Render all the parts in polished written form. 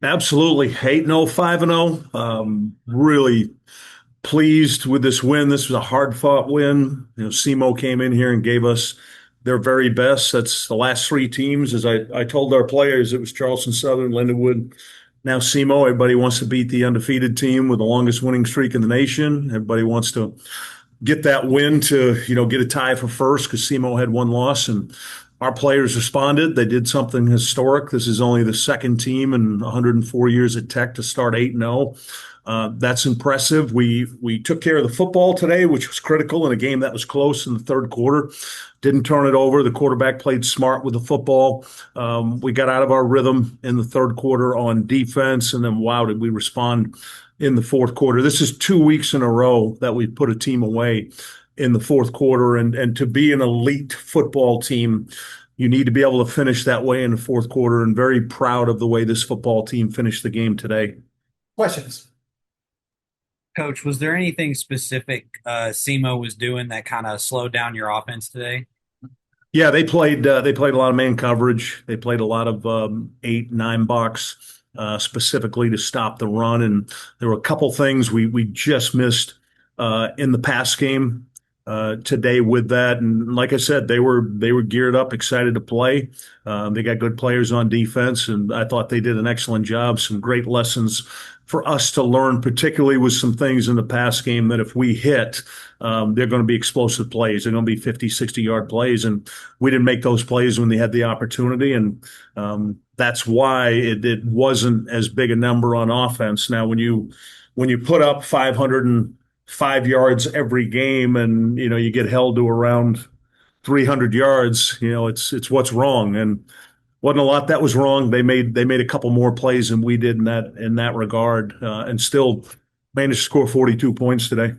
Absolutely. 8-0, 5-0. Really pleased with this win. This was a hard-fought win. SEMO came in here and gave us their very best. That's the last three teams. As I told our players, it was Charleston Southern, Lindenwood, now SEMO. Everybody wants to beat the undefeated team with the longest winning streak in the nation. Everybody wants to get that win to, get a tie for first because SEMO had one loss, and our players responded. They did something historic. This is only the second team in 104 years at Tech to start 8-0. That's impressive. We took care of the football today, which was critical in a game that was close in the third quarter. Didn't turn it over. The quarterback played smart with the football. We got out of our rhythm in the third quarter on defense, and then wow, did we respond in the fourth quarter. This is 2 weeks in a row that we put a team away in the fourth quarter. And to be an elite football team, you need to be able to finish that way in the fourth quarter. And very proud of the way this football team finished the game today. Questions? Coach, was there anything specific SEMO was doing that kind of slowed down your offense today? Yeah, they played a lot of man coverage. They played a lot of 8, 9 box specifically to stop the run. And there were a couple things we just missed in the pass game today with that. And like I said, they were geared up, excited to play. They got good players on defense, and I thought they did an excellent job. Some great lessons for us to learn, particularly with some things in the pass game that if we hit, they're going to be explosive plays. They're going to be 50, 60-yard plays. And we didn't make those plays when they had the opportunity. And that's why it wasn't as big a number on offense. Now, when you put up 505 yards every game and, you get held to around 300 yards, it's what's wrong. And wasn't a lot that was wrong. They made a couple more plays than we did in that regard, and still managed to score 42 points today.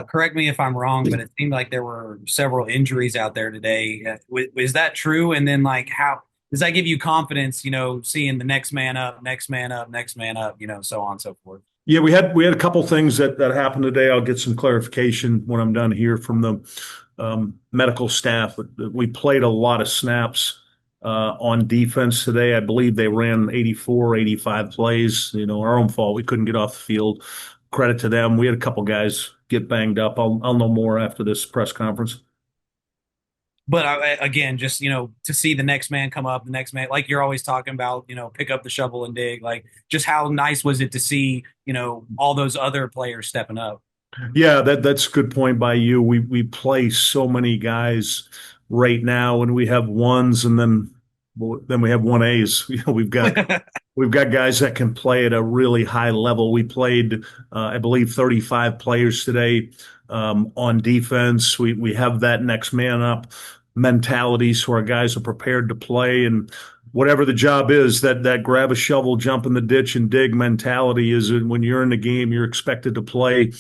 Correct me if I'm wrong, but it seemed like there were several injuries out there today. Is that true? And then, like, how does that give you confidence? Seeing the next man up, next man up, next man up, so on and so forth. Yeah, we had a couple things that happened today. I'll get some clarification when I'm done here from the medical staff. But we played a lot of snaps on defense today. I believe they ran 84, 85 plays. Our own fault. We couldn't get off the field. Credit to them. We had a couple guys get banged up. I'll know more after this press conference. But again, just to see the next man come up, the next man, like you're always talking about, pick up the shovel and dig. Like, just how nice was it to see, all those other players stepping up? Yeah, that's a good point by you. We play so many guys right now, and we have ones, and then we have 1As. We've got guys that can play at a really high level. We played, I believe, 35 players today on defense. We have that next man up mentality, so our guys are prepared to play. And whatever the job is, that grab a shovel, jump in the ditch, and dig mentality is when you're in the game, you're expected to play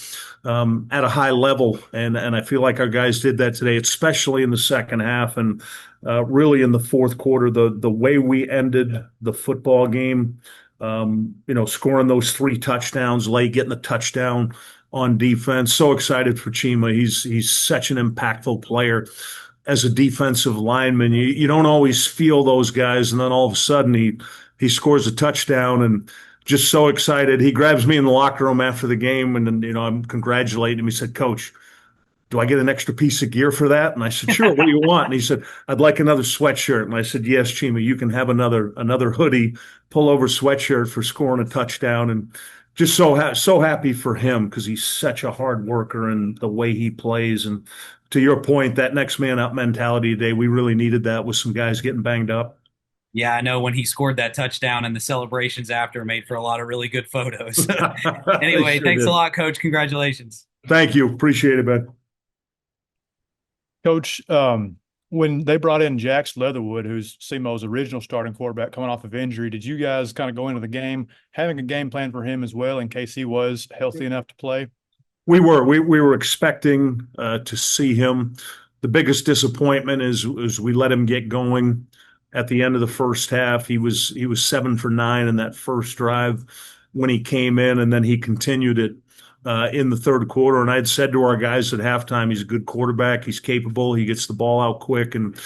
at a high level. And I feel like our guys did that today, especially in the second half. And really in the fourth quarter, the way we ended the football game, scoring those 3 touchdowns late, getting the touchdown on defense. So excited for Chima. He's such an impactful player as a defensive lineman. You don't always feel those guys, and then all of a sudden he scores a touchdown and just so excited. He grabs me in the locker room after the game, and then I'm congratulating him. He said, "Coach, do I get an extra piece of gear for that?" And I said, "Sure. What do you want?" And he said, "I'd like another sweatshirt." And I said, "Yes, Chima, you can have another hoodie, pullover sweatshirt for scoring a touchdown." And just so happy for him because he's such a hard worker and the way he plays. And to your point, that next man up mentality today, we really needed that with some guys getting banged up. Yeah, I know when he scored that touchdown and the celebrations after made for a lot of really good photos. They Anyway, sure thanks a did. lot, Coach. Congratulations. Thank you. Appreciate it, Ben. Coach, when they brought in Jax Leatherwood, who's SEMO's original starting quarterback coming off of injury, did you guys kind of go into the game having a game plan for him as well in case he was healthy enough to play? We were expecting to see him. The biggest disappointment is we let him get going at the end of the first half. He was 7 for 9 in that first drive when he came in, and then he continued it in the third quarter. And I'd said to our guys at halftime, he's a good quarterback. He's capable. He gets the ball out quick, and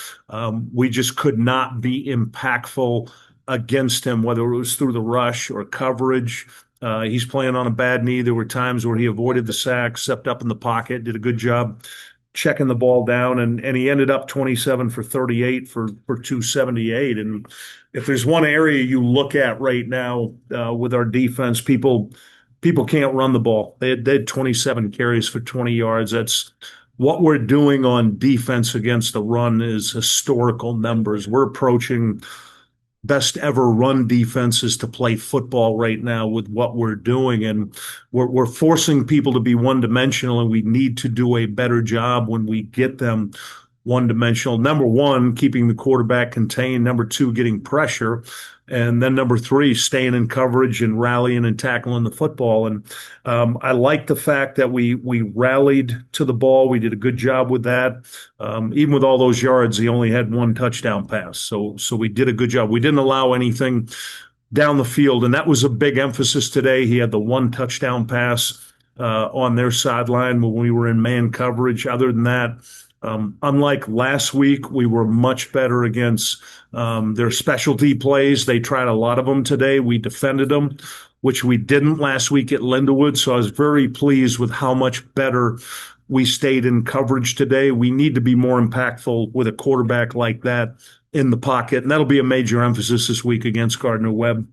we just could not be impactful against him, whether it was through the rush or coverage. He's playing on a bad knee. There were times where he avoided the sack, stepped up in the pocket, did a good job checking the ball down, and he ended up 27 for 38 for 278. And if there's one area you look at right now with our defense, people can't run the ball. They had 27 carries for 20 yards. That's what we're doing on defense against the run is historical numbers. We're approaching best ever run defenses to play football right now with what we're doing. And we're forcing people to be one dimensional, and we need to do a better job when we get them one dimensional. Number one, keeping the quarterback contained. Number two, getting pressure. And then number three, staying in coverage and rallying and tackling the football. And I like the fact that we rallied to the ball. We did a good job with that. Even with all those yards, he only had one touchdown pass. So we did a good job. We didn't allow anything down the field, and that was a big emphasis today. He had the one touchdown pass on their sideline when we were in man coverage. Other than that, unlike last week, we were much better against their specialty plays. They tried a lot of them today. We defended them, which we didn't last week at Lindenwood. So I was very pleased with how much better we stayed in coverage today. We need to be more impactful with a quarterback like that in the pocket, and that'll be a major emphasis this week against Gardner-Webb.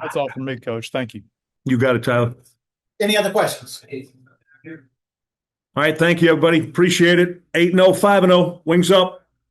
That's all from me, Coach. Thank you. You got it, Tyler. Any other questions? All right, thank you, everybody. Appreciate it. 8-0, 5-0. Wings up.